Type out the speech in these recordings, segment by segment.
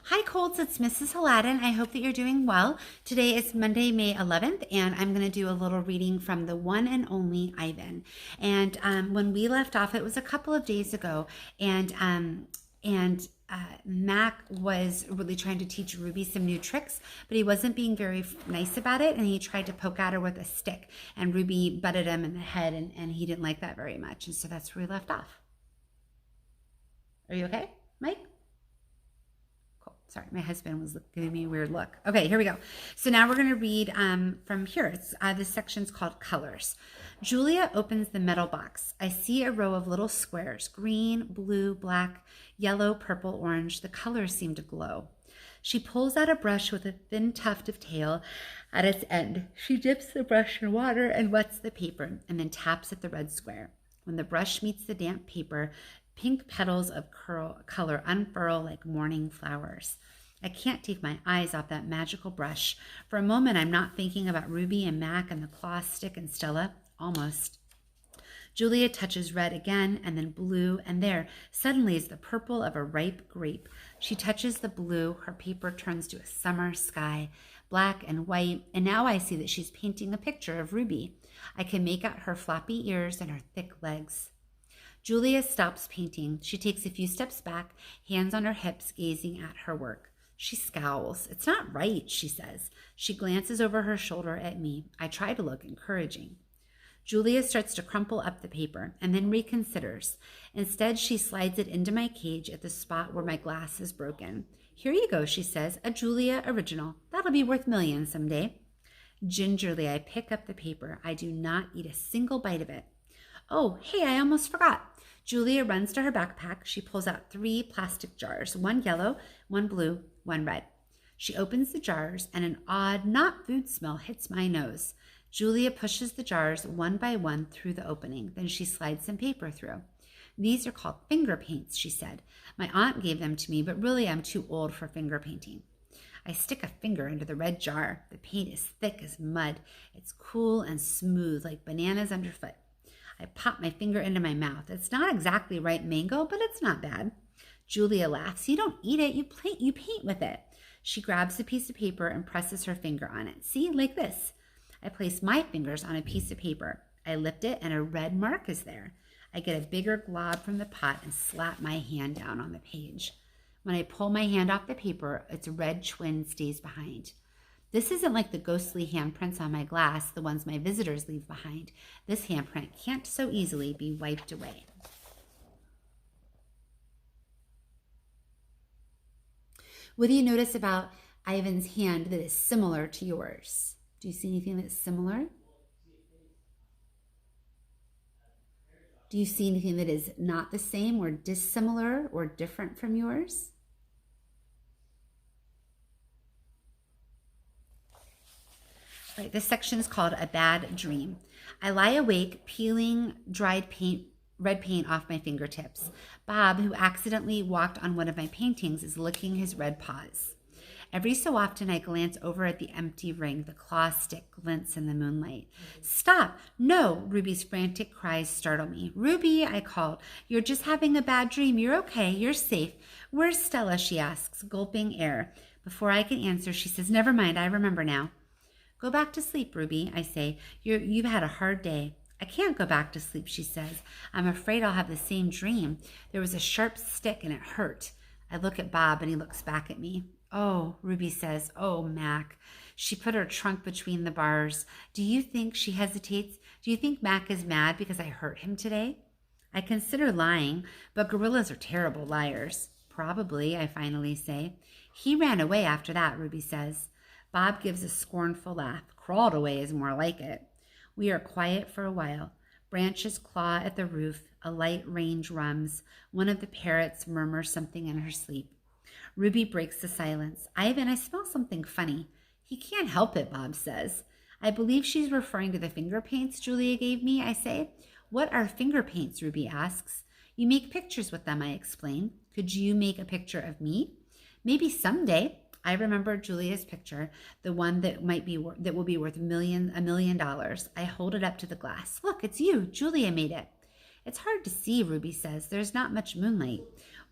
Hi, Colts. It's Mrs. Hladun. I hope that you're doing well. Today is Monday, May 11th, and I'm going to do a little reading from the one and only Ivan. And when we left off, it was a couple of days ago, and Mac was really trying to teach Ruby some new tricks, but he wasn't being very nice about it, and he tried to poke at her with a stick, and Ruby butted him in the head, and he didn't like that very much, and so that's where we left off. Are you okay, Mike? Sorry, my husband was giving me a weird look. Okay, here we go. So now we're going to read from here. This section's called Colors. Julia opens the metal box. I see a row of little squares, green, blue, black, yellow, purple, orange. The colors seem to glow. She pulls out a brush with a thin tuft of tail at its end. She dips the brush in water and wets the paper and then taps at the red square. When the brush meets the damp paper, pink petals of color unfurl like morning flowers. I can't take my eyes off that magical brush. For a moment, I'm not thinking about Ruby and Mac and the claw stick and Stella. Almost. Julia touches red again and then blue, and there suddenly is the purple of a ripe grape. She touches the blue. Her paper turns to a summer sky, black and white, and now I see that she's painting a picture of Ruby. I can make out her floppy ears and her thick legs. Julia stops painting. She takes a few steps back, hands on her hips, gazing at her work. She scowls. It's not right, she says. She glances over her shoulder at me. I try to look encouraging. Julia starts to crumple up the paper and then reconsiders. Instead, she slides it into my cage at the spot where my glass is broken. Here you go, she says, a Julia original. That'll be worth millions someday. Gingerly, I pick up the paper. I do not eat a single bite of it. Oh, hey, I almost forgot. Julia runs to her backpack. She pulls out 3 plastic jars, one yellow, one blue, one red. She opens the jars, and an odd, not food smell hits my nose. Julia pushes the jars one by one through the opening. Then she slides some paper through. These are called finger paints, she said. My aunt gave them to me, but really I'm too old for finger painting. I stick a finger into the red jar. The paint is thick as mud. It's cool and smooth like bananas underfoot. I pop my finger into my mouth. It's not exactly ripe mango, but it's not bad. Julia laughs. You don't eat it, you paint with it. She grabs a piece of paper and presses her finger on it. See, like this. I place my fingers on a piece of paper. I lift it and a red mark is there. I get a bigger glob from the pot and slap my hand down on the page. When I pull my hand off the paper, its red twin stays behind. This isn't like the ghostly handprints on my glass, the ones my visitors leave behind. This handprint can't so easily be wiped away. What do you notice about Ivan's hand that is similar to yours? Do you see anything that's similar? Do you see anything that is not the same or dissimilar or different from yours? All right, this section is called A Bad Dream. I lie awake, peeling dried red paint off my fingertips. Bob, who accidentally walked on one of my paintings, is licking his red paws. Every so often, I glance over at the empty ring. The claw stick glints in the moonlight. Stop! No! Ruby's frantic cries startle me. Ruby, I called. You're just having a bad dream. You're okay. You're safe. Where's Stella? She asks, gulping air. Before I can answer, she says, never mind. I remember now. Go back to sleep, Ruby, I say. You've had a hard day. I can't go back to sleep, she says. I'm afraid I'll have the same dream. There was a sharp stick and it hurt. I look at Bob and he looks back at me. Oh, Ruby says, oh, Mac. She put her trunk between the bars. Do you think, she hesitates, do you think Mac is mad because I hurt him today? I consider lying, but gorillas are terrible liars. Probably, I finally say. He ran away after that, Ruby says. Bob gives a scornful laugh. Crawled away is more like it. We are quiet for a while. Branches claw at the roof. A light rain drums. One of the parrots murmurs something in her sleep. Ruby breaks the silence. Ivan, I smell something funny. He can't help it, Bob says. I believe she's referring to the finger paints Julia gave me, I say. What are finger paints, Ruby asks. You make pictures with them, I explain. Could you make a picture of me? Maybe someday. I remember Julia's picture, the one that will be worth $1 million. I hold it up to the glass. Look, it's you. Julia made it. It's hard to see, Ruby says. There's not much moonlight.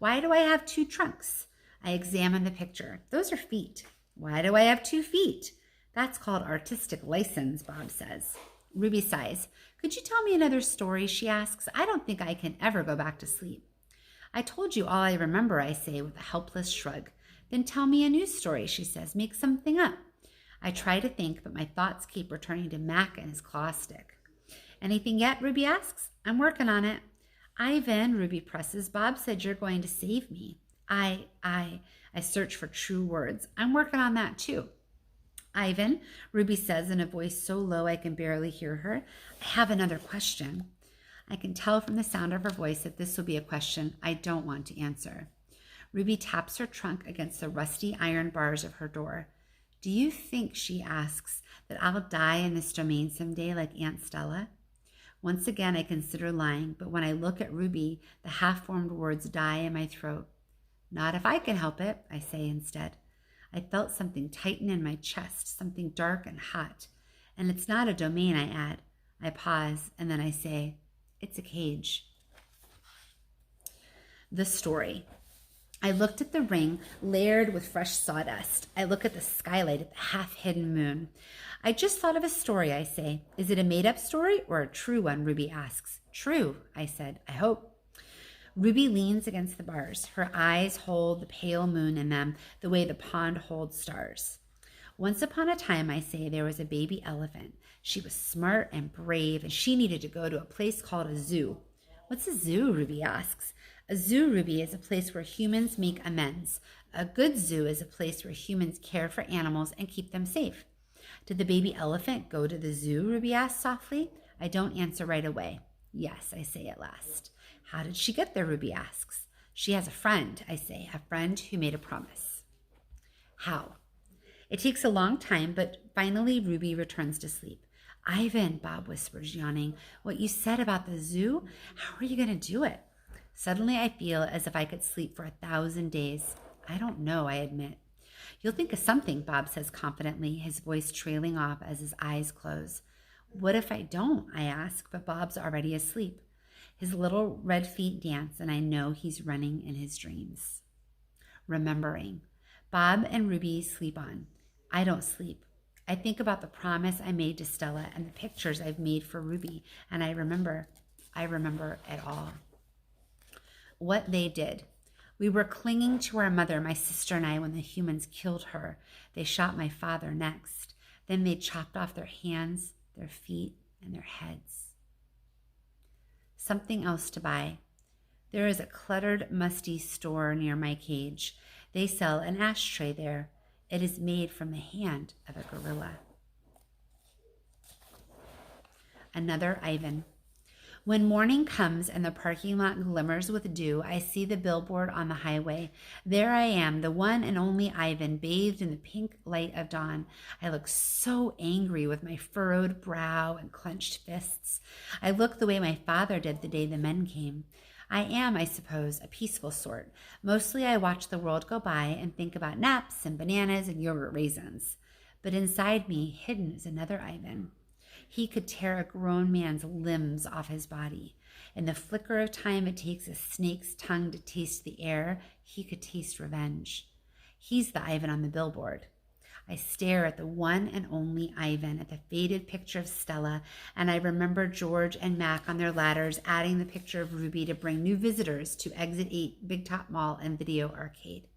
Why do I have 2 trunks? I examine the picture. Those are feet. Why do I have 2 feet? That's called artistic license, Bob says. Ruby sighs. Could you tell me another story, she asks. I don't think I can ever go back to sleep. I told you all I remember, I say with a helpless shrug. Then tell me a new story, she says. Make something up. I try to think, but my thoughts keep returning to Mac and his claw stick. Anything yet, Ruby asks. I'm working on it. Ivan, Ruby presses. Bob said you're going to save me. I search for true words. I'm working on that too. Ivan, Ruby says in a voice so low I can barely hear her. I have another question. I can tell from the sound of her voice that this will be a question I don't want to answer. Ruby taps her trunk against the rusty iron bars of her door. Do you think, she asks, that I'll die in this domain someday like Aunt Stella? Once again, I consider lying, but when I look at Ruby, the half-formed words die in my throat. Not if I can help it, I say instead. I felt something tighten in my chest, something dark and hot. And it's not a domain, I add. I pause, and then I say, it's a cage. The story. I looked at the ring, layered with fresh sawdust. I look at the skylight at the half-hidden moon. I just thought of a story, I say. Is it a made-up story or a true one, Ruby asks. True, I said. I hope. Ruby leans against the bars. Her eyes hold the pale moon in them the way the pond holds stars. Once upon a time, I say, there was a baby elephant. She was smart and brave, and she needed to go to a place called a zoo. What's a zoo, Ruby asks. A zoo, Ruby, is a place where humans make amends. A good zoo is a place where humans care for animals and keep them safe. Did the baby elephant go to the zoo, Ruby asks softly. I don't answer right away. Yes, I say at last. How did she get there, Ruby asks. She has a friend, I say, a friend who made a promise. How? It takes a long time, but finally Ruby returns to sleep. Ivan, Bob whispers, yawning, what you said about the zoo, how are you going to do it? Suddenly I feel as if I could sleep for 1,000 days. I don't know, I admit. You'll think of something, Bob says confidently, his voice trailing off as his eyes close. What if I don't, I ask, but Bob's already asleep. His little red feet dance, and I know he's running in his dreams. Remembering. Bob and Ruby sleep on. I don't sleep. I think about the promise I made to Stella and the pictures I've made for Ruby, and I remember it all. What they did. We were clinging to our mother, my sister and I, when the humans killed her. They shot my father next. Then they chopped off their hands, their feet, and their heads. Something else to buy. There is a cluttered, musty store near my cage. They sell an ashtray there. It is made from the hand of a gorilla. Another Ivan. When morning comes and the parking lot glimmers with dew, I see the billboard on the highway. There I am, the one and only Ivan, bathed in the pink light of dawn. I look so angry with my furrowed brow and clenched fists. I look the way my father did the day the men came. I am, I suppose, a peaceful sort. Mostly I watch the world go by and think about naps and bananas and yogurt raisins. But inside me, hidden, is another Ivan. He could tear a grown man's limbs off his body. In the flicker of time it takes a snake's tongue to taste the air, he could taste revenge. He's the Ivan on the billboard. I stare at the one and only Ivan, at the faded picture of Stella, and I remember George and Mac on their ladders adding the picture of Ruby to bring new visitors to Exit 8 Big Top Mall and Video Arcade.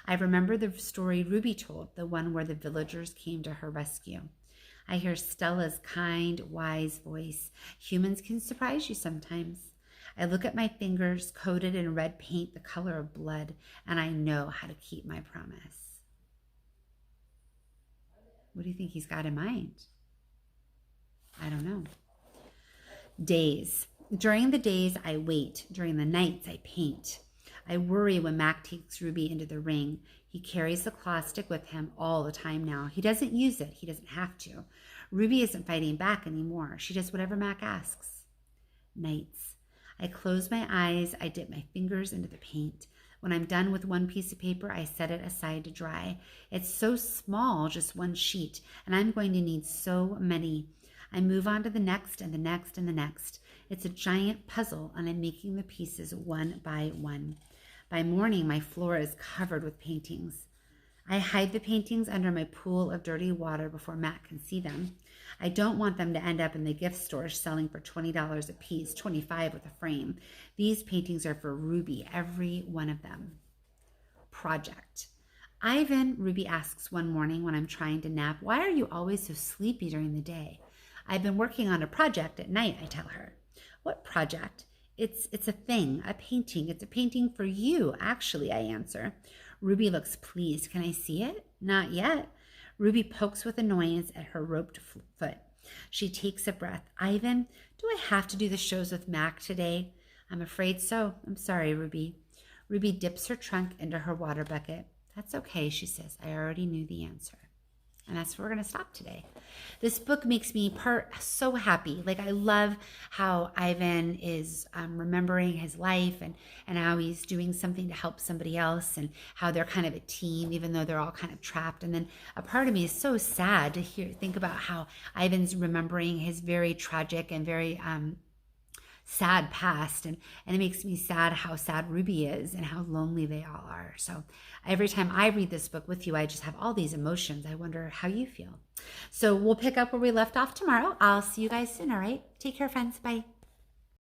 I remember the story Ruby told, the one where the villagers came to her rescue. I hear Stella's kind, wise voice. Humans can surprise you sometimes. I look at my fingers coated in red paint, the color of blood, and I know how to keep my promise. What do you think he's got in mind? I don't know. Days. During the days, I wait. During the nights, I paint. I worry when Mac takes Ruby into the ring. He carries the claw stick with him all the time now. He doesn't use it. He doesn't have to. Ruby isn't fighting back anymore. She does whatever Mac asks. Nights. I close my eyes. I dip my fingers into the paint. When I'm done with one piece of paper, I set it aside to dry. It's so small, just one sheet, and I'm going to need so many. I move on to the next and the next and the next. It's a giant puzzle, and I'm making the pieces one by one. By morning, my floor is covered with paintings. I hide the paintings under my pool of dirty water before Matt can see them. I don't want them to end up in the gift store selling for $20 a piece, $25 with a frame. These paintings are for Ruby, every one of them. Project. Ivan, Ruby asks one morning when I'm trying to nap, why are you always so sleepy during the day? I've been working on a project at night, I tell her. What project? It's a thing, a painting. It's a painting for you, actually, I answer. Ruby looks pleased. Can I see it? Not yet. Ruby pokes with annoyance at her roped foot. She takes a breath. Ivan, do I have to do the shows with Mac today? I'm afraid so. I'm sorry, Ruby. Ruby dips her trunk into her water bucket. That's okay, she says. I already knew the answer. And that's where we're going to stop today. This book makes me so happy. Like, I love how Ivan is remembering his life and how he's doing something to help somebody else and how they're kind of a team, even though they're all kind of trapped. And then a part of me is so sad to think about how Ivan's remembering his very tragic and very sad past, and it makes me sad how sad Ruby is and how lonely they all are. So every time I read this book with you, I just have all these emotions. I wonder how you feel. So we'll pick up where we left off tomorrow. I'll see you guys soon. All right, take care, friends. Bye.